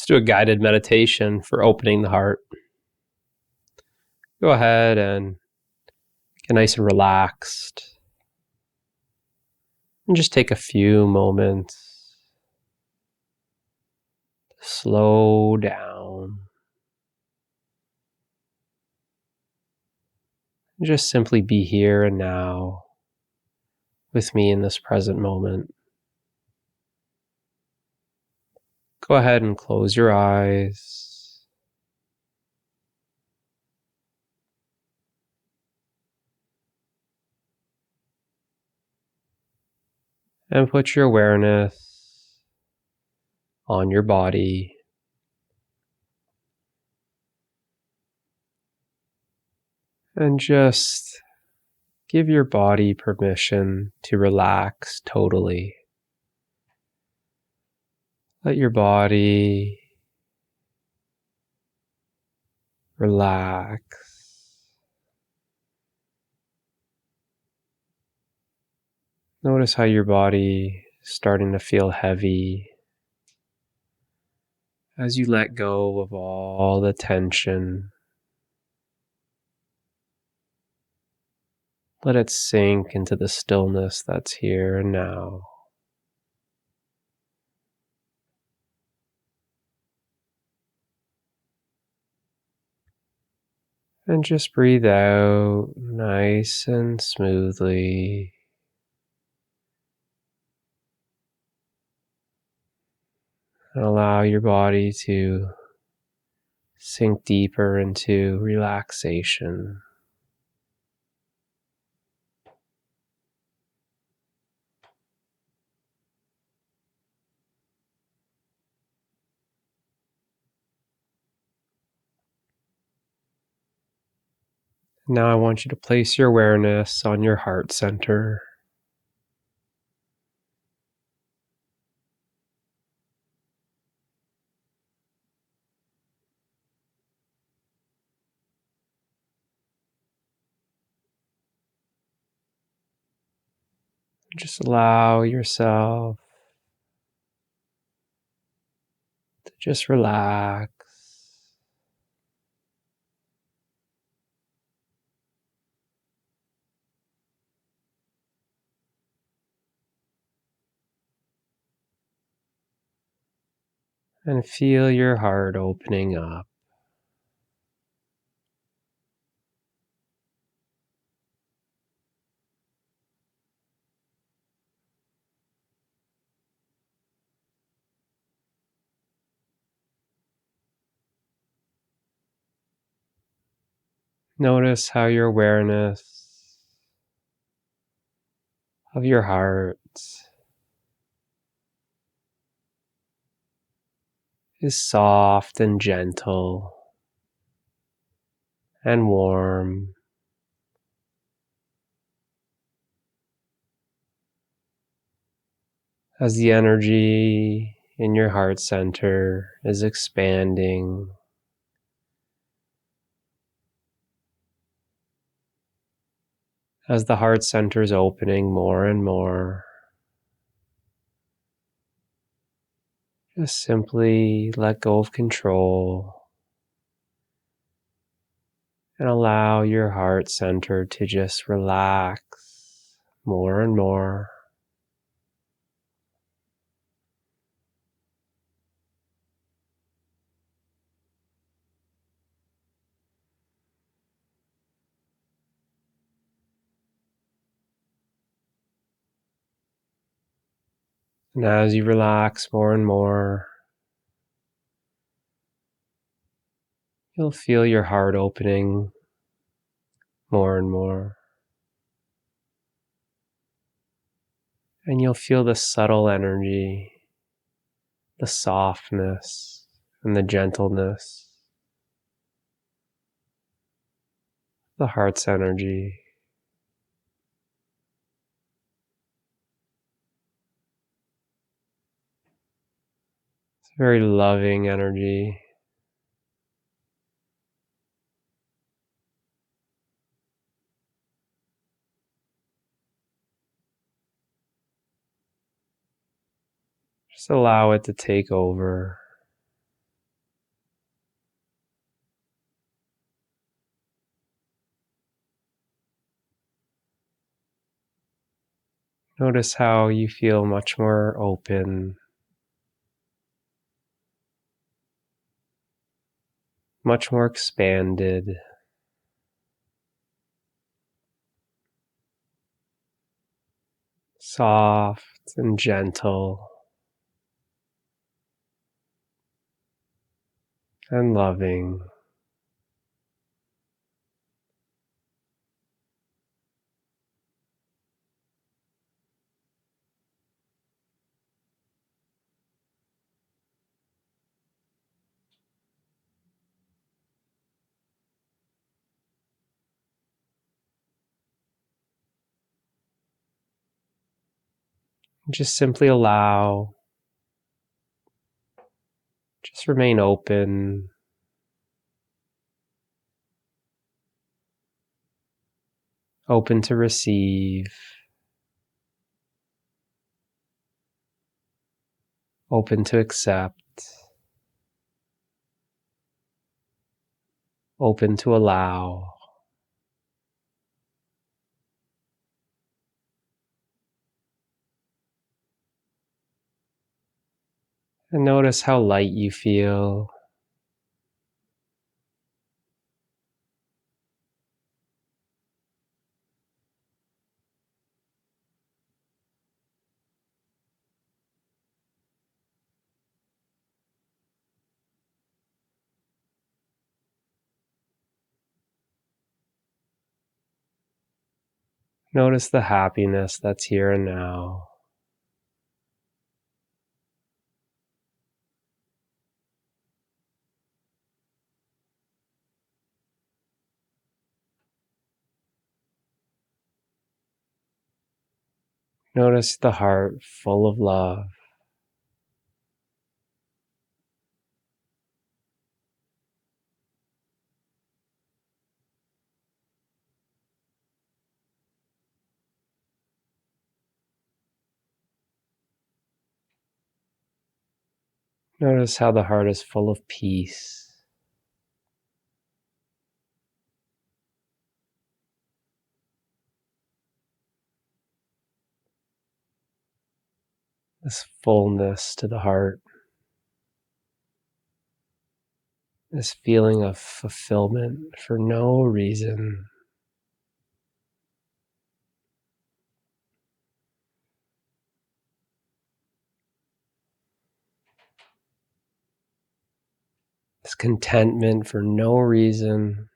Let's do a guided meditation for opening the heart. Go ahead and get nice and relaxed. And just take a few moments to slow down. And just simply be here and now with me in this present moment. Go ahead and close your eyes. And put your awareness on your body. And just give your body permission to relax totally. Let your body relax. Notice how your body is starting to feel heavy as you let go of all the tension. Let it sink into the stillness that's here and now. And just breathe out nice and smoothly. And allow your body to sink deeper into relaxation. Now I want you to place your awareness on your heart center. Just allow yourself to just relax. And feel your heart opening up. Notice how your awareness of your heart is soft and gentle and warm. As the energy in your heart center is expanding, as the heart center is opening more and more, just simply let go of control and allow your heart center to just relax more and more. And as you relax more and more, you'll feel your heart opening more and more. And you'll feel the subtle energy, the softness, and the gentleness, the heart's energy. It's a very loving energy. Just allow it to take over. Notice how you feel much more open, much more expanded, soft and gentle and loving. Just simply allow, just remain open, open to receive, open to accept, open to allow. And notice how light you feel. Notice the happiness that's here and now. Notice the heart full of love. Notice how the heart is full of peace. This fullness to the heart. This feeling of fulfillment for no reason. This contentment for no reason.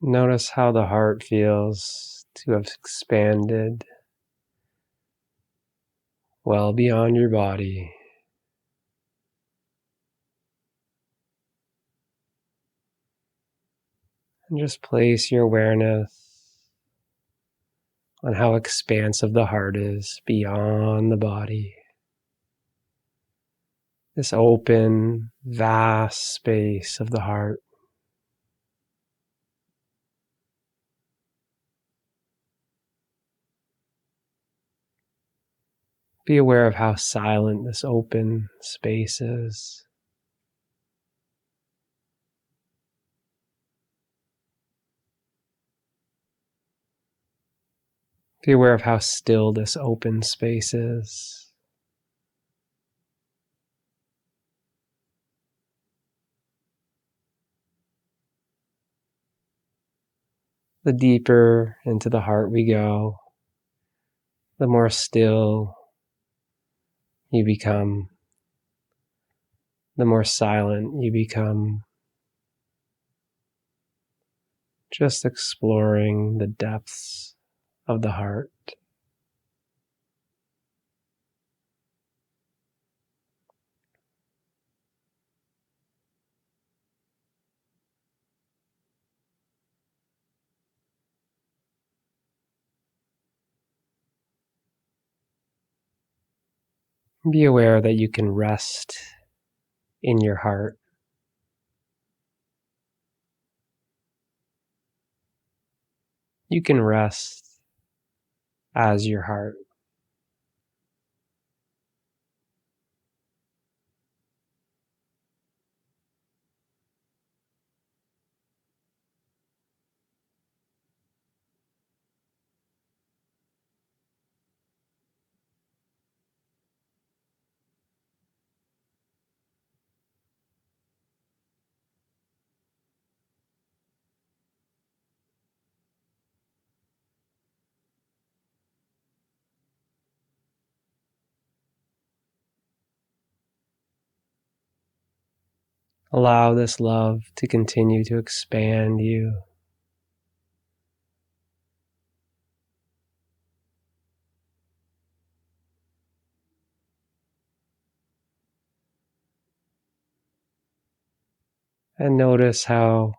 Notice how the heart feels to have expanded well beyond your body. And just place your awareness on how expansive the heart is beyond the body. This open, vast space of the heart. Be aware of how silent this open space is. Be aware of how still this open space is. The deeper into the heart we go, the more still you become, the more silent you become. Just exploring the depths of the heart. Be aware that you can rest in your heart. you can rest as your heart. Allow this love to continue to expand you. And notice how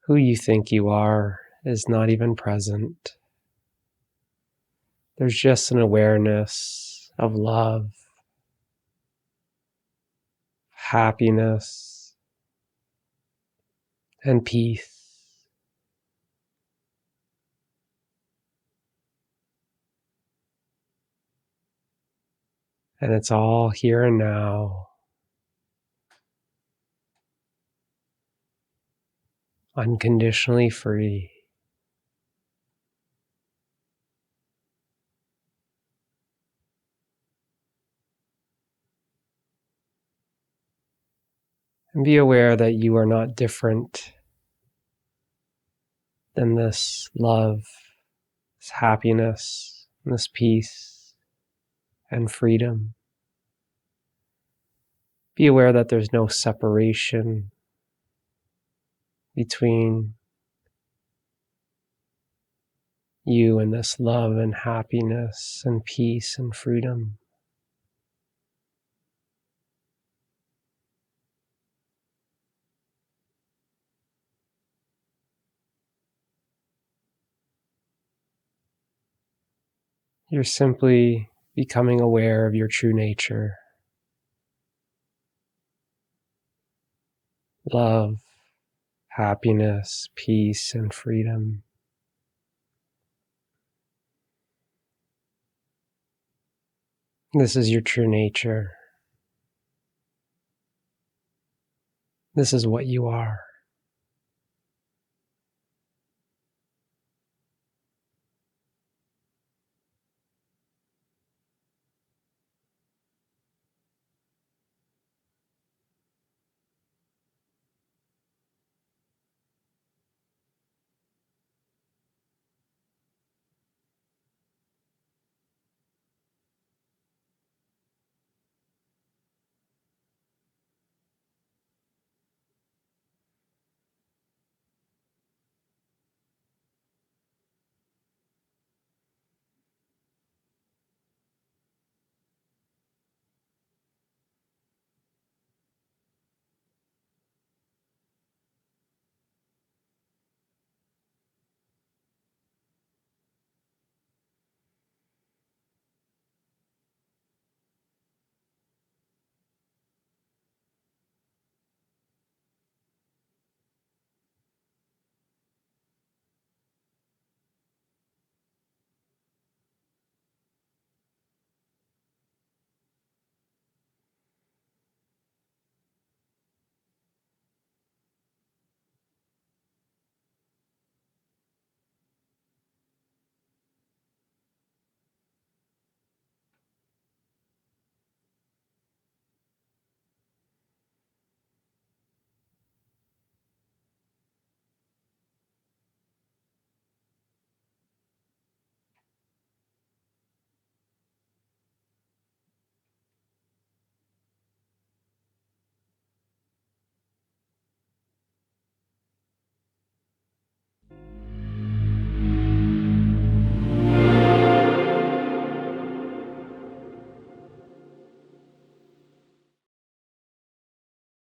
who you think you are is not even present. There's just an awareness of love, happiness, and peace. And it's all here and now, unconditionally free. And be aware that you are not different than this love, this happiness, this peace, and freedom. Be aware that there's no separation between you and this love and happiness and peace and freedom. You're simply becoming aware of your true nature. Love, happiness, peace, and freedom. This is your true nature. This is what you are.